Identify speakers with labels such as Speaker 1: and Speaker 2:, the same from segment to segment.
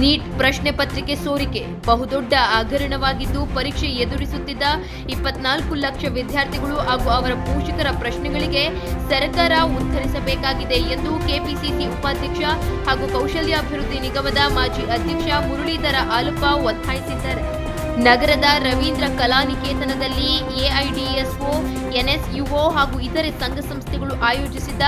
Speaker 1: Neat ಪ್ರಶ್ನೆ ಪತ್ರಿಕೆ ಸೋರಿಕೆ ಬಹುದೊಡ್ಡ ಹಗರಣವಾಗಿದ್ದು ಪರೀಕ್ಷೆ ಎದುರಿಸುತ್ತಿದ್ದ 24 ಲಕ್ಷ ವಿದ್ಯಾರ್ಥಿಗಳು ಹಾಗೂ ಅವರ ಪೋಷಕರ ಪ್ರಶ್ನೆಗಳಿಗೆ ಸರ್ಕಾರ ಉತ್ತರಿಸಬೇಕಾಗಿದೆ ಎಂದು ಕೆಪಿಸಿಸಿ ಉಪಾಧ್ಯಕ್ಷ ಹಾಗೂ ಕೌಶಲ್ಯಾಭಿವೃದ್ಧಿ ನಿಗಮದ ಮಾಜಿ ಅಧ್ಯಕ್ಷ ಮುರಳೀಧರ ಆಲಪ್ಪ ಒತ್ತಾಯಿಸಿದ್ದಾರೆ. ನಗರದ ರವೀಂದ್ರ ಕಲಾನಿಕೇತನದಲ್ಲಿ ಎಐಡಿಎಸ್ಒ, ಎನ್ಎಸ್ಯುಒ ಹಾಗೂ ಇತರೆ ಸಂಘ ಸಂಸ್ಥೆಗಳು ಆಯೋಜಿಸಿದ್ದ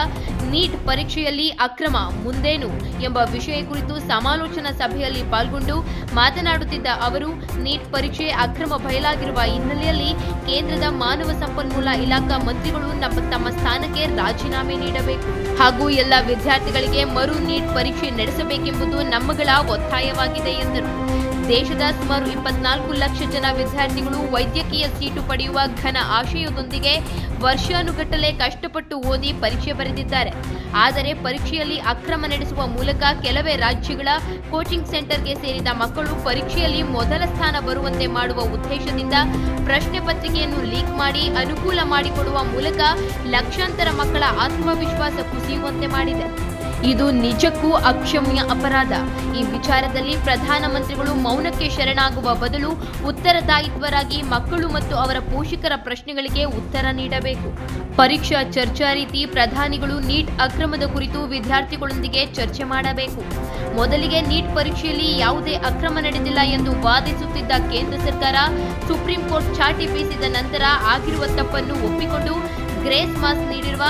Speaker 1: ನೀಟ್ ಪರೀಕ್ಷೆಯಲ್ಲಿ ಅಕ್ರಮ ಮುಂದೇನು ಎಂಬ ವಿಷಯ ಕುರಿತು ಸಮಾಲೋಚನಾ ಸಭೆಯಲ್ಲಿ ಪಾಲ್ಗೊಂಡು ಮಾತನಾಡುತ್ತಿದ್ದ ಅವರು, ನೀಟ್ ಪರೀಕ್ಷೆ ಅಕ್ರಮ ಬಯಲಾಗಿರುವ ಹಿನ್ನೆಲೆಯಲ್ಲಿ ಕೇಂದ್ರದ ಮಾನವ ಸಂಪನ್ಮೂಲ ಇಲಾಖಾ ಮಂತ್ರಿಗಳು ತಮ್ಮ ಸ್ಥಾನಕ್ಕೆ ರಾಜೀನಾಮೆ ನೀಡಬೇಕು ಹಾಗೂ ಎಲ್ಲ ವಿದ್ಯಾರ್ಥಿಗಳಿಗೆ ಮರು ನೀಟ್ ಪರೀಕ್ಷೆ ನಡೆಸಬೇಕೆಂಬುದು ನಮ್ಮಗಳ ಒತ್ತಾಯವಾಗಿದೆ ಎಂದರು. ದೇಶದ ಸುಮಾರು 24 ಲಕ್ಷ ಜನ ವಿದ್ಯಾರ್ಥಿಗಳು ವೈದ್ಯಕೀಯ ಸೀಟು ಪಡೆಯುವ ಘನ ಆಶಯದೊಂದಿಗೆ ವರ್ಷಾನುಗಟ್ಟಲೆ ಕಷ್ಟಪಟ್ಟು ಓದಿ ಪರೀಕ್ಷೆ ಬರೆದಿದ್ದಾರೆ. ಆದರೆ ಪರೀಕ್ಷೆಯಲ್ಲಿ ಅಕ್ರಮ ನಡೆಸುವ ಮೂಲಕ ಕೆಲವೇ ರಾಜ್ಯಗಳ ಕೋಚಿಂಗ್ ಸೆಂಟರ್ಗೆ ಸೇರಿದ ಮಕ್ಕಳು ಪರೀಕ್ಷೆಯಲ್ಲಿ ಮೊದಲ ಸ್ಥಾನ ಬರುವಂತೆ ಮಾಡುವ ಉದ್ದೇಶದಿಂದ ಪ್ರಶ್ನೆ ಪತ್ರಿಕೆಯನ್ನು ಲೀಕ್ ಮಾಡಿ ಅನುಕೂಲ ಮಾಡಿಕೊಡುವ ಮೂಲಕ ಲಕ್ಷಾಂತರ ಮಕ್ಕಳ ಆತ್ಮವಿಶ್ವಾಸ ಕುಸಿಯುವಂತೆ ಮಾಡಿದೆ. ಇದು ನಿಜಕ್ಕೂ ಅಕ್ಷಮ್ಯ ಅಪರಾಧ. ಈ ವಿಚಾರದಲ್ಲಿ ಪ್ರಧಾನಮಂತ್ರಿಗಳು ಮೌನಕ್ಕೆ ಶರಣಾಗುವ ಬದಲು ಉತ್ತರದಾಯಿತ್ವರಾಗಿ ಮಕ್ಕಳು ಮತ್ತು ಅವರ ಪೋಷಕರ ಪ್ರಶ್ನೆಗಳಿಗೆ ಉತ್ತರ ನೀಡಬೇಕು. ಪರೀಕ್ಷಾ ಚರ್ಚಾ ರೀತಿ ಪ್ರಧಾನಿಗಳು ನೀಟ್ ಅಕ್ರಮದ ಕುರಿತು ವಿದ್ಯಾರ್ಥಿಗಳೊಂದಿಗೆ ಚರ್ಚೆ ಮಾಡಬೇಕು. ಮೊದಲಿಗೆ ನೀಟ್ ಪರೀಕ್ಷೆಯಲ್ಲಿ ಯಾವುದೇ ಅಕ್ರಮ ನಡೆದಿಲ್ಲ ಎಂದು ವಾದಿಸುತ್ತಿದ್ದ ಕೇಂದ್ರ ಸರ್ಕಾರ ಸುಪ್ರೀಂ ಕೋರ್ಟ್ ಚಾಟಿ ಬೀಸಿದ ನಂತರ ಆಗಿರುವ ತಪ್ಪನ್ನು ಒಪ್ಪಿಕೊಂಡು ಗ್ರೇಸ್ ಮಾರ್ಕ್ಸ್ ನೀಡಿರುವ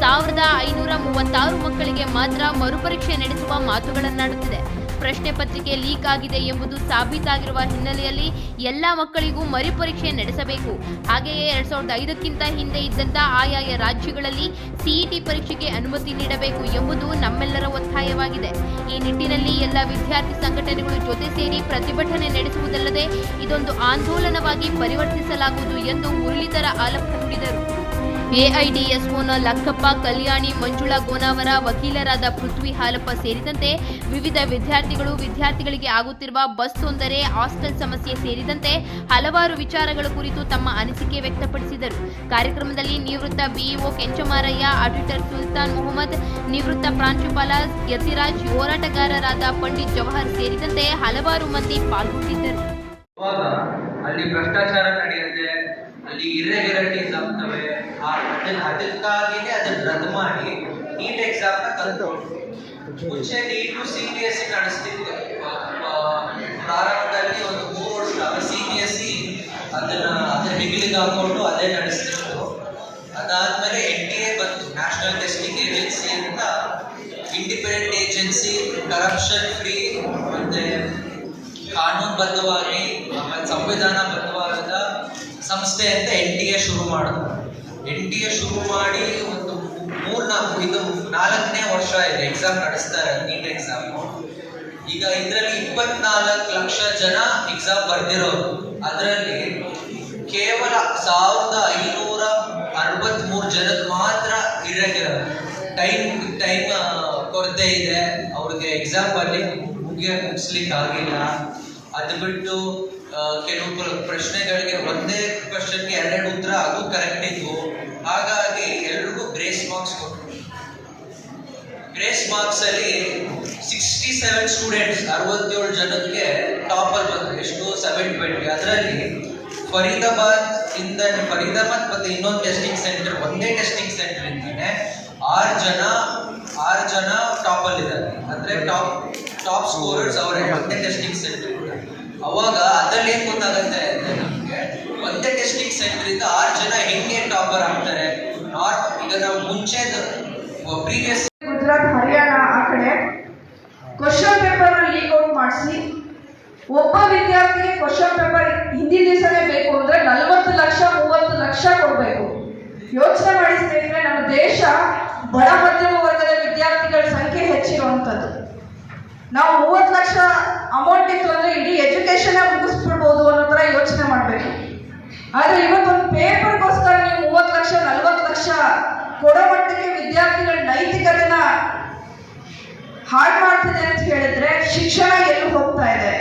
Speaker 1: 1536 ಮಕ್ಕಳಿಗೆ ಮಾತ್ರ ಮರುಪರೀಕ್ಷೆ ನಡೆಸುವ ಮಾತುಗಳನ್ನಾಡುತ್ತಿದೆ. ಪ್ರಶ್ನೆ ಪತ್ರಿಕೆ ಲೀಕ್ ಆಗಿದೆ ಎಂಬುದು ಸಾಬೀತಾಗಿರುವ ಹಿನ್ನೆಲೆಯಲ್ಲಿ ಎಲ್ಲ ಮಕ್ಕಳಿಗೂ ಮರುಪರೀಕ್ಷೆ ನಡೆಸಬೇಕು. ಹಾಗೆಯೇ 2005ಕ್ಕಿಂತ ಹಿಂದೆ ಇದ್ದಂಥ ಆಯಾಯ ರಾಜ್ಯಗಳಲ್ಲಿ ಸಿಇಟಿ ಪರೀಕ್ಷೆಗೆ ಅನುಮತಿ ನೀಡಬೇಕು ಎಂಬುದು ನಮ್ಮೆಲ್ಲರ ಒತ್ತಾಯವಾಗಿದೆ. ಈ ನಿಟ್ಟಿನಲ್ಲಿ ಎಲ್ಲ ವಿದ್ಯಾರ್ಥಿ ಸಂಘಟನೆಗಳು ಜೊತೆ ಸೇರಿ ಪ್ರತಿಭಟನೆ ನಡೆಸುವುದಲ್ಲದೆ ಇದೊಂದು ಆಂದೋಲನವಾಗಿ ಪರಿವರ್ತಿಸಲಾಗುವುದು ಎಂದು ಮುರಳೀಧರ ಆಲಪ್ಪ ನುಡಿದರು. ಎಐಡಿಎಸ್ಒನ ಲಕ್ಕಪ್ಪ ಕಲ್ಯಾಣಿ, ಮಂಜುಳಾ ಗೋನಾವರ, ವಕೀಲರಾದ ಪೃಥ್ವಿ ಹಾಲಪ್ಪ ಸೇರಿದಂತೆ ವಿವಿಧ ವಿದ್ಯಾರ್ಥಿಗಳಿಗೆ ಆಗುತ್ತಿರುವ ಬಸ್ ತೊಂದರೆ, ಹಾಸ್ಟೆಲ್ ಸಮಸ್ಯೆ ಸೇರಿದಂತೆ ಹಲವಾರು ವಿಚಾರಗಳ ಕುರಿತು ತಮ್ಮ ಅನಿಸಿಕೆ ವ್ಯಕ್ತಪಡಿಸಿದರು. ಕಾರ್ಯಕ್ರಮದಲ್ಲಿ ನಿವೃತ್ತ ಬಿಇಒ ಕೆಂಚಮಾರಯ್ಯ, ಆಡಿಟರ್ ಸುಲ್ತಾನ್ ಮೊಹಮ್ಮದ್, ನಿವೃತ್ತ ಪ್ರಾಂಶುಪಾಲ ಯತಿರಾಜ್, ಹೋರಾಟಗಾರರಾದ ಪಂಡಿತ್ ಜವಾಹರ್ ಸೇರಿದಂತೆ ಹಲವಾರು ಮಂದಿ ಪಾಲ್ಗೊಂಡಿದ್ದರು.
Speaker 2: ಅಲ್ಲಿ ಭ್ರಷ್ಟಾಚಾರ ನಡೆಯುತ್ತೆ, ಅಲ್ಲಿ ಇರ್ರೆಗ್ಯುಲಾರಿಟೀಸ್ ಆಗ್ತವೆ. ಅದಕ್ಕಾಗಿನೇ ಅದನ್ನ ರದ್ದು ಮಾಡಿ ನೀಟ್ ಎಕ್ಸಾಮ್ ನ ತಂದ್ಕೊಂಡು ಮುಂಚೆ ನೀಟು CBSE ನಡೆಸ್ತಿತ್ತು. ಪ್ರಾರಂಭದಲ್ಲಿ ಒಂದು 3 ವರ್ಷ CBSE ಅದನ್ನ ಡಿಗ್ರಿಗೆ ಹಾಕೊಂಡು ಅದೇ ನಡೆಸ್ತಿತ್ತು. ಅದಾದ್ಮೇಲೆ NTA ಬಂತು, ನ್ಯಾಷನಲ್ ಟೆಸ್ಟಿಂಗ್ ಏಜೆನ್ಸಿ ಅಂತ, ಇಂಡಿಪೆಂಡೆಂಟ್ ಏಜೆನ್ಸಿ, ಕರಪ್ಷನ್ ಫ್ರೀ ಮತ್ತೆ ಕಾನೂನುಬದ್ಧವಾಗಿ ಆಮೇಲೆ ಸಂವಿಧಾನಬದ್ಧವಾದ ಸಂಸ್ಥೆ ಅಂತ NTA ಶುರು ಮಾಡಿದ್ರು. NTA ಶುರು ಮಾಡಿ ಒಂದು 4ನೇ ವರ್ಷ ಇದೆ ಎಕ್ಸಾಮ್ ನಡೆಸ್ತಾರೆ, ನೀಟ್ ಎಕ್ಸಾಮ್. ಈಗ ಇದರಲ್ಲಿ 24 ಲಕ್ಷ ಜನ ಎಕ್ಸಾಮ್ ಬರ್ದಿರೋರು. ಅದರಲ್ಲಿ ಕೇವಲ 1563 ಜನಕ್ಕೆ ಮಾತ್ರ ಇರ್ರೆಗ್ಯುಲರ್ ಟೈಮ್ ಕೊರತೆ ಇದೆ, ಅವ್ರಿಗೆ ಎಕ್ಸಾಮ್ ಮುಗಿಸ್ಲಿಕ್ಕೆ ಆಗಿಲ್ಲ. ಅದು ಬಿಟ್ಟು ಕೆಲವು ಪ್ರಶ್ನೆಗಳಿಗೆ ಒಂದೇ ಕ್ವಶನ್ಗೆ 2 ಉತ್ತರ, ಅದು ಕರೆಕ್ಟ್ ಇದ್ವು. ಹಾಗಾಗಿ ಎಲ್ರಿಗೂ ಗ್ರೇಸ್ ಮಾರ್ಕ್ಸ್ ಕೊಟ್ಟರು. ಗ್ರೇಸ್ ಮಾರ್ಕ್ಸ್ ಅಲ್ಲಿ 67 ಸ್ಟೂಡೆಂಟ್ಸ್, 67 ಜನಕ್ಕೆ ಟಾಪರ್ ಬಂದ್ರು. ಎಷ್ಟು? 720. ಅದರಲ್ಲಿ ಫರೀದಾಬಾದ್ ಮತ್ತೆ ಇನ್ನೊಂದು ಟೆಸ್ಟಿಂಗ್ ಸೆಂಟರ್, ಒಂದೇ ಟೆಸ್ಟಿಂಗ್ ಸೆಂಟರ್ ಇಂದಾನೆ 6 ಜನ ಟಾಪ್ ಅಲ್ಲಿ ಇದ್ದಾರೆ. ಅಂದ್ರೆ ಟಾಪ್ ಸ್ಕೋರರ್ಸ್ ಅವರೇ, ಒಂದೇ ಟೆಸ್ಟಿಂಗ್ ಸೆಂಟರ್. ಅವಾಗ ಅದ್ರಲ್ಲಿ ಏನ್ ಗೊತ್ತಾಗುತ್ತೆ ಅಂದ್ರೆ, ನಮ್ಗೆ ಒಂದೇ ಟೆಸ್ಟಿಂಗ್ ಸೆಂಟರ್ ಇಂದ 6 ಜನ ಹೆಂಗೆ ಟಾಪರ್ ಆಗ್ತಾರೆ? ಈಗ ನಾವು ಮುಂಚೆ ಪ್ರೀವಿಯಸ್
Speaker 3: ಗುಜರಾತ್, ಹರಿಯಾಣ ಆ ಕಡೆ ಕ್ವಶನ್ ಪೇಪರ್ ಲೀಕ್ ಔಟ್ ಮಾಡಿಸಿ ಒಬ್ಬ ವಿದ್ಯಾರ್ಥಿಗೆ ಕ್ವಶನ್ ಪೇಪರ್ ಹಿಂದಿನ ದಿವಸನೇ ಬೇಕು ಅಂದ್ರೆ 40 ಲಕ್ಷ 30 ಲಕ್ಷ ಕೊಡಬೇಕು. ಯೋಚನೆ ಮಾಡಿ ಸ್ನೇಹಿತರೆ, ನಮ್ಮ ದೇಶ ಬಡ ಮಧ್ಯಮ ವರ್ಗದ ವಿದ್ಯಾರ್ಥಿಗಳ ಸಂಖ್ಯೆ ಹೆಚ್ಚಿರುವಂಥದ್ದು. ನಾವು 30 ಲಕ್ಷ ಅಮೌಂಟ್ ಇತ್ತು ಅಂದ್ರೆ ಇಡೀ ಎಜುಕೇಶನ್ ಮುಗಿಸ್ಬಿಡ್ಬೋದು ಅನ್ನೋ ಥರ ಯೋಚನೆ ಮಾಡಬೇಕು. ಆದರೆ ಇವತ್ತೊಂದು ಪೇಪರ್ಗೋಸ್ಕರ ನೀವು 30 ಲಕ್ಷ 40 ಲಕ್ಷ ಕೊಡೋ ಮಟ್ಟಿಗೆ ವಿದ್ಯಾರ್ಥಿಗಳ ನೈತಿಕತೆನ ಹಾಳು ಮಾಡ್ತಿದೆ ಅಂತ ಹೇಳಿದ್ರೆ ಶಿಕ್ಷಣ ಎಲ್ಲೂ ಹೋಗ್ತಾ ಇದೆ.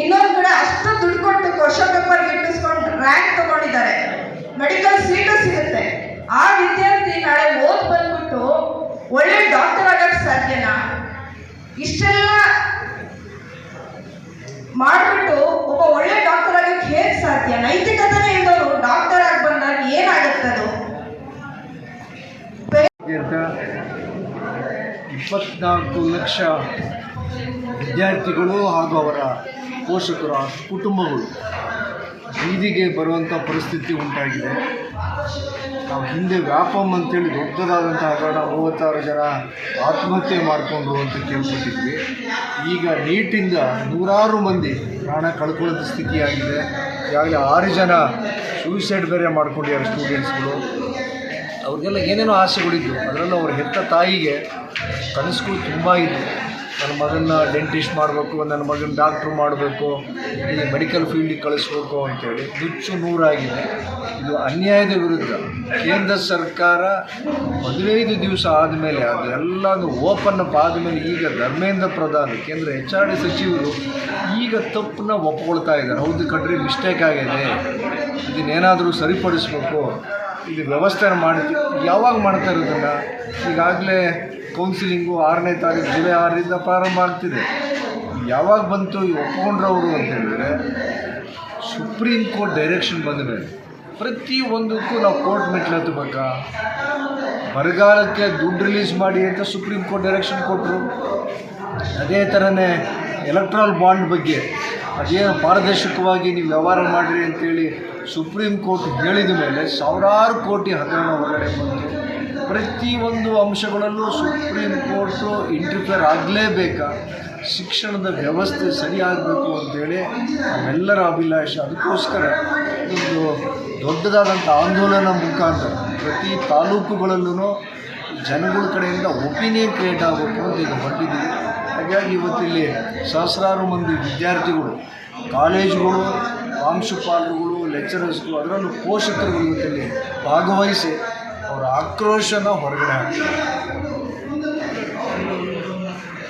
Speaker 3: ಇನ್ನೊಂದು ಕಡೆ ಅಷ್ಟು ದುಡ್ಡು ಕೊಟ್ಟು ಕ್ವಶನ್ ಪೇಪರ್ ಗಿಟ್ಟಿಸ್ಕೊಂಡು ರ್ಯಾಂಕ್ ತಗೊಂಡಿದ್ದಾರೆ, ಮೆಡಿಕಲ್ ಸೀಟು ಸಿಗುತ್ತೆ. ಆ ವಿದ್ಯಾರ್ಥಿ ನಾಳೆ ಓದ್ ಬಂದ್ಬಿಟ್ಟು ಒಳ್ಳೆ ಡಾಕ್ಟರ್ ಆಗಕ್ಕೆ ಸಾಧ್ಯನಾ? ಇಷ್ಟೆಲ್ಲ
Speaker 4: 24 ಲಕ್ಷ ವಿದ್ಯಾರ್ಥಿಗಳು ಹಾಗೂ ಅವರ ಪೋಷಕರು ಕುಟುಂಬಗಳು ಬೀದಿಗೆ ಬರುವಂಥ ಪರಿಸ್ಥಿತಿ ಉಂಟಾಗಿದೆ. ನಾವು ಹಿಂದೆ ವ್ಯಾಪಮ್ ಅಂತೇಳಿ ದೊಡ್ಡದಾದಂಥ ಹಗರಣ 36 ಜನ ಆತ್ಮಹತ್ಯೆ ಮಾಡಿಕೊಂಡ್ರು ಅಂತ ಕೇಳ್ಪಟ್ಟಿದ್ವಿ. ಈಗ ನೀಟಿಂದ ನೂರಾರು ಮಂದಿ ಪ್ರಾಣ ಕಳ್ಕೊಳ್ಳೋದ ಸ್ಥಿತಿಯಾಗಿದೆ. ಈಗಾಗಲೇ 6 ಜನ ಸೂಸೈಡ್ ಬೇರೆ ಮಾಡ್ಕೊಂಡಿದ್ದಾರೆ ಸ್ಟೂಡೆಂಟ್ಸ್ಗಳು. ಅವ್ರಿಗೆಲ್ಲ ಏನೇನೋ ಆಸೆಗಳಿದ್ದು, ಅದರಲ್ಲೂ ಅವ್ರ ಹೆತ್ತ ತಾಯಿಗೆ ಕನಸುಗಳು ತುಂಬ ಇದ್ದವು. ನನ್ನ ಮಗನ ಡೆಂಟಿಸ್ಟ್ ಮಾಡಬೇಕು, ನನ್ನ ಮಗನ ಡಾಕ್ಟ್ರು ಮಾಡಬೇಕು, ಈ ಮೆಡಿಕಲ್ ಫೀಲ್ಡಿಗೆ ಕಳಿಸ್ಬೇಕು ಅಂತೇಳಿ ನುಚ್ಚು ನೂರಾಗಿದೆ. ಇದು ಅನ್ಯಾಯದ ವಿರುದ್ಧ ಕೇಂದ್ರ ಸರ್ಕಾರ 15 ದಿವಸ ಆದಮೇಲೆ ಅದೆಲ್ಲನೂ ಓಪನ್ ಅಪ್ ಆದಮೇಲೆ ಈಗ ಧರ್ಮೇಂದ್ರ ಪ್ರಧಾನ್ ಕೇಂದ್ರ HR ಡಿ ಸಚಿವರು ಈಗ ತಪ್ಪನ್ನ ಒಪ್ಕೊಳ್ತಾ ಇದ್ದಾರೆ. ಹೌದು ಕಣ್ರಿ, ಮಿಸ್ಟೇಕ್ ಆಗಿದೆ, ಇದನ್ನೇನಾದರೂ ಸರಿಪಡಿಸ್ಬೇಕು, ಇದು ವ್ಯವಸ್ಥೆ ಮಾಡ್ತೀವಿ. ಯಾವಾಗ ಮಾಡ್ತಾ ಇರೋದನ್ನು? ಈಗಾಗಲೇ ಕೌನ್ಸಿಲಿಂಗು 6ನೇ ತಾರೀಕು ಜುಲೈ 6ರಿಂದ ಪ್ರಾರಂಭ ಆಗ್ತಿದೆ. ಯಾವಾಗ ಬಂತು ಈ ಒಪ್ಕೊಂಡ್ರವರು ಅಂತ ಹೇಳಿದ್ರೆ, ಸುಪ್ರೀಂ ಕೋರ್ಟ್ ಡೈರೆಕ್ಷನ್ ಬಂದ ಮೇಲೆ ಪ್ರತಿಯೊಂದಕ್ಕೂ ನಾವು ಕೋರ್ಟ್ ಮೆಟ್ಲು ಹತ್ತಬೇಕಾ? ಬರಗಾಲಕ್ಕೆ ದುಡ್ಡು ರಿಲೀಸ್ ಮಾಡಿ ಅಂತ ಸುಪ್ರೀಂ ಕೋರ್ಟ್ ಡೈರೆಕ್ಷನ್ ಕೊಟ್ಟರು. ಅದೇ ಥರನೇ ಎಲೆಕ್ಟ್ರಲ್ ಬಾಂಡ್ ಬಗ್ಗೆ ಅದೇನು ಪಾರದರ್ಶಕವಾಗಿ ನೀವು ವ್ಯವಹಾರ ಮಾಡಿರಿ ಅಂತೇಳಿ ಸುಪ್ರೀಂ ಕೋರ್ಟ್ ಹೇಳಿದ ಮೇಲೆ ಸಾವಿರಾರು ಕೋಟಿ ಹಗರಣ ಹೊರಗಡೆ ಬಂತು. ಪ್ರತಿಯೊಂದು ಅಂಶಗಳಲ್ಲೂ ಸುಪ್ರೀಂ ಕೋರ್ಟು ಇಂಟರ್ಫಿಯರ್ ಆಗಲೇಬೇಕಾ? ಶಿಕ್ಷಣದ ವ್ಯವಸ್ಥೆ ಸರಿಯಾಗಬೇಕು ಅಂತೇಳಿ ನಮ್ಮೆಲ್ಲರ ಅಭಿಲಾಷೆ. ಅದಕ್ಕೋಸ್ಕರ ಒಂದು ದೊಡ್ಡದಾದಂಥ ಆಂದೋಲನ ಮುಖಾಂತರ ಪ್ರತಿ ತಾಲೂಕುಗಳಲ್ಲೂ ಜನಗಳ ಕಡೆಯಿಂದ ಒಪಿನಿಯನ್ ಕ್ರಿಯೇಟ್ ಆಗಬೇಕು ಅಂತ ಇದು ಹೊರಟಿದ್ದೀವಿ. ಹಾಗಾಗಿ ಇವತ್ತಿಲ್ಲಿ ಸಹಸ್ರಾರು ಮಂದಿ ವಿದ್ಯಾರ್ಥಿಗಳು, ಕಾಲೇಜುಗಳು, ಪ್ರಾಂಶುಪಾಲರುಗಳು, ಲೆಕ್ಚರರ್ಸ್ಗಳು, ಅದರಲ್ಲೂ ಪೋಷಕರುಗಳು ಇವತ್ತಲ್ಲಿ ಭಾಗವಹಿಸಿ ಅವರ ಆಕ್ರೋಶನ ಹೊರಗಡೆ ಹಾಕ್ತಾರೆ.